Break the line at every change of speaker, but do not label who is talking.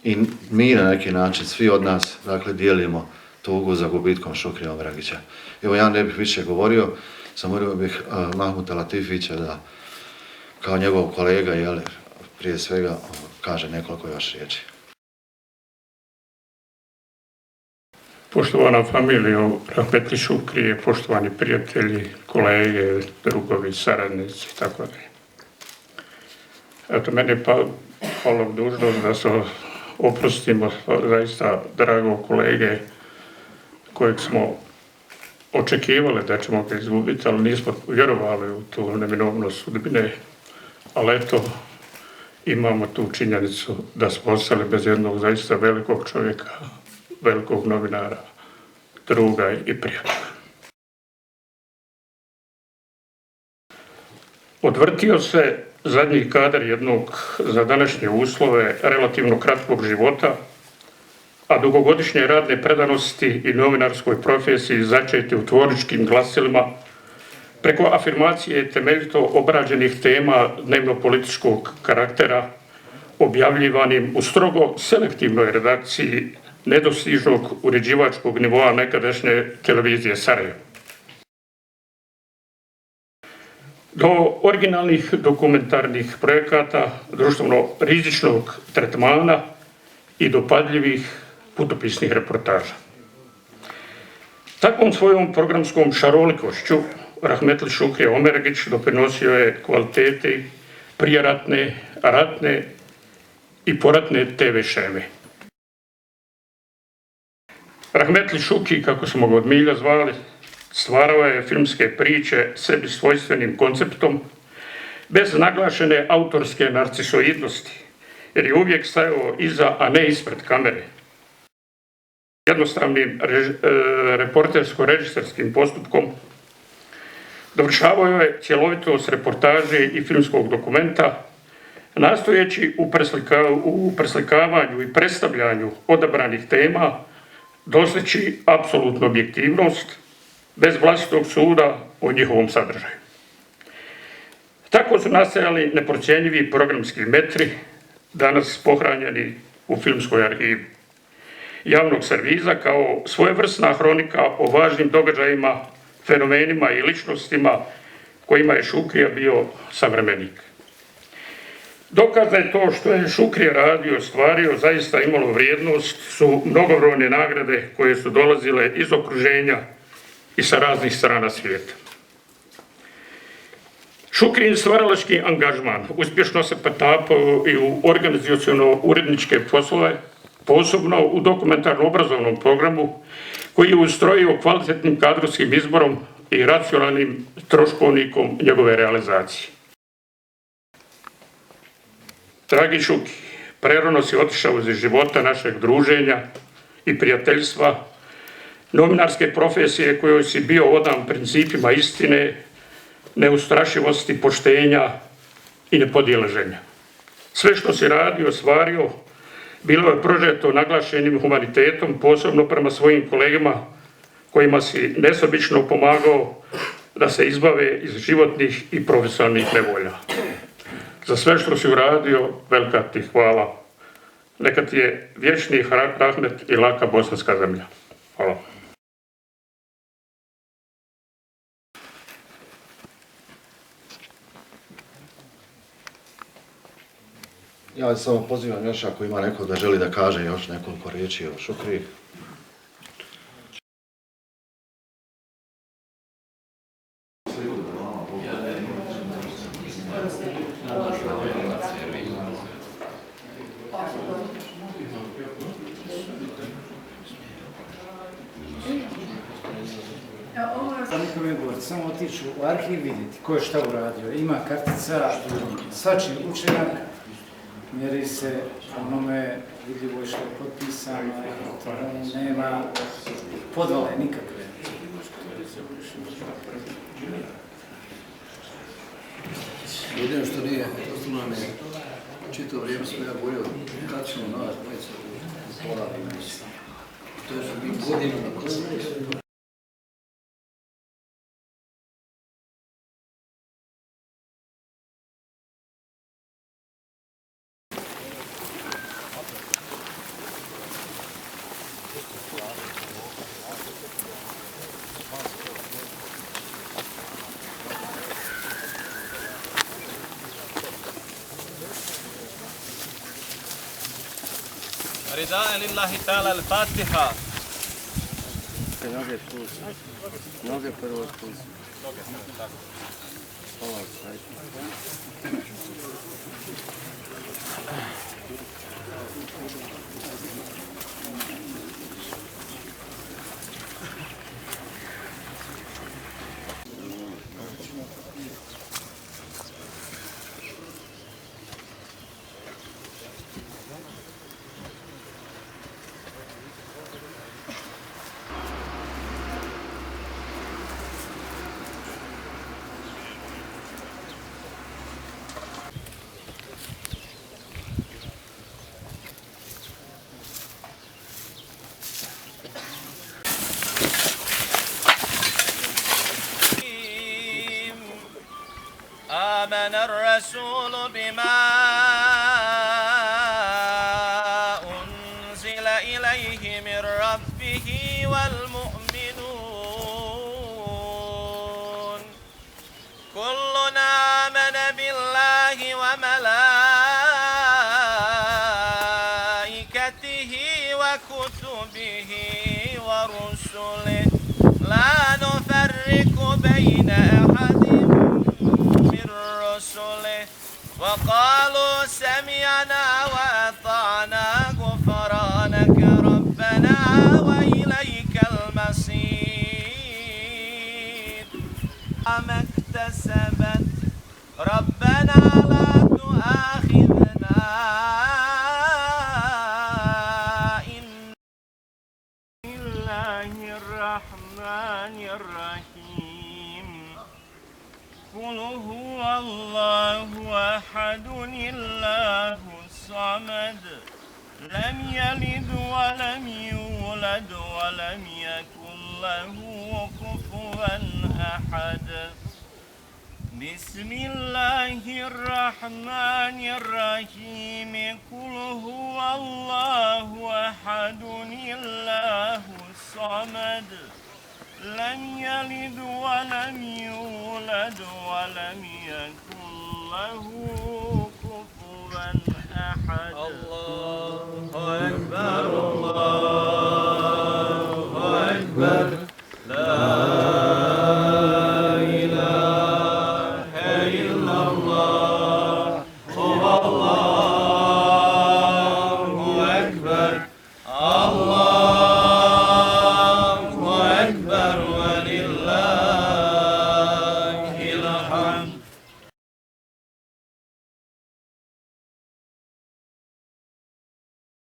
i mi na neki način, svi od nas, dakle, dijelimo tugu za gubitkom Šukrija Omeragića. Evo, ja ne bih više govorio, zamolio bih Mahmuta Latifića da, kao njegov kolega, prije svega kaže nekoliko još riječi.
Poštovana familijo Rahmetli Šukrije, poštovani prijatelji, kolege, drugovi, saradnici i tako dalje. Eto, meni je palo dužnost da se oprostimo zaista dragog kolege kojeg smo očekivali da ćemo ga izgubiti, ali nismo vjerovali u tu neminovnost sudbine. Ali eto, imamo tu činjenicu da smo ostali bez jednog zaista velikog čovjeka, velikog novinara, druga i prijatelja. Odvrtio se zadnji kadar jednog za današnje uslove relativno kratkog života, a dugogodišnje radne predanosti i novinarskoj profesiji začeti u tvorničkim glasilima preko afirmacije temeljito obrađenih tema dnevno-političkog karaktera, objavljivanim u strogo selektivnoj redakciji nedostižnog uređivačkog nivoa nekadašnje televizije Sarajevo. Do originalnih dokumentarnih projekata, društveno rizičnog tretmana i dopadljivih putopisnih reportaža. Takvom svojom programskom šarolikošću Rahmetli Šukrija Omeragić doprinosio je kvaliteti prijeratne, ratne i poratne TV šeme. Rahmetli Šuki, kako smo ga od milja zvali, stvarao je filmske priče sebi svojstvenim konceptom, bez naglašene autorske narcisoidnosti, jer je uvijek stajao iza, a ne ispred kamere. Jednostavnim reportersko-režiserskim postupkom dovršavao je cjelovitost reportaže i filmskog dokumenta, nastojeći u preslikavanju i predstavljanju odabranih tema doseći apsolutnu objektivnost, bez vlastitog suda o njihovom sadržaju. Tako su nastajali neprocjenjivi programski metri, danas pohranjeni u filmskoj arhivi javnog servisa kao svojevrsna hronika o važnim događajima, fenomenima i ličnostima kojima je Šukrija bio savremenik. Dokaz da je to što je Šukrija radio, stvario, zaista imalo vrijednost su mnogobrojne nagrade koje su dolazile iz okruženja i sa raznih strana svijeta. Šukrijin stvaralački angažman uspješno se pretapao i u organizaciono-uredničke poslove, posebno u dokumentarno-obrazovnom programu koji je ustrojio kvalitetnim kadrovskim izborom i racionalnim troškovnikom njegove realizacije. Dragi Šuki, prerano si otišao iz života našeg druženja i prijateljstva, novinarske profesije kojoj si bio odan principima istine, neustrašivosti, poštenja i nepodilaženja. Sve što si radio, ostvario, bilo je prožeto naglašenim humanitetom, posebno prema svojim kolegama kojima si nesebično pomagao da se izbave iz životnih i profesionalnih nevolja. Za sve što si uradio, velika ti hvala. Neka ti je vječni rahmet i laka bosanska zemlja. Hvala.
Ja samo pozivam još ako ima neko da želi da kaže još nekoliko riječi o Šukriji.
Samo otići u arhiv vidjeti ko je šta uradio. Ima kartica, svačiji učinak, mjeri se onome vidljivo što je potpisano, nema podvale nikakve.
Jedino što nije, to su nam je čito vrijeme smo ja bojio kad ćemo nas bojica u pola mjeseca. To je što mi godinu
رداء لله تعالى. الفاتحة.
Noge prvo spusti.
آمن الرسول بما أنزل إليه من ربه والمؤمنون كلنا آمن بالله وملائكته وكتبه ورسله لا نفرق بين أحد من رسله وقالوا سمعنا وأطعنا غفرانك ربنا وإليك المصير ما اكتسبت ربنا لا تؤاخذنا إن الله الرحمن الرحيم قل هو الله أحد الله الصمد لم يلد ولم يولد ولم يكن له كفوا أحد بسم الله الرحمن الرحيم قل هو الله أحد الله الصمد لم يلد ولم يولد ولم يكن له كفوا أحد الله أكبر الله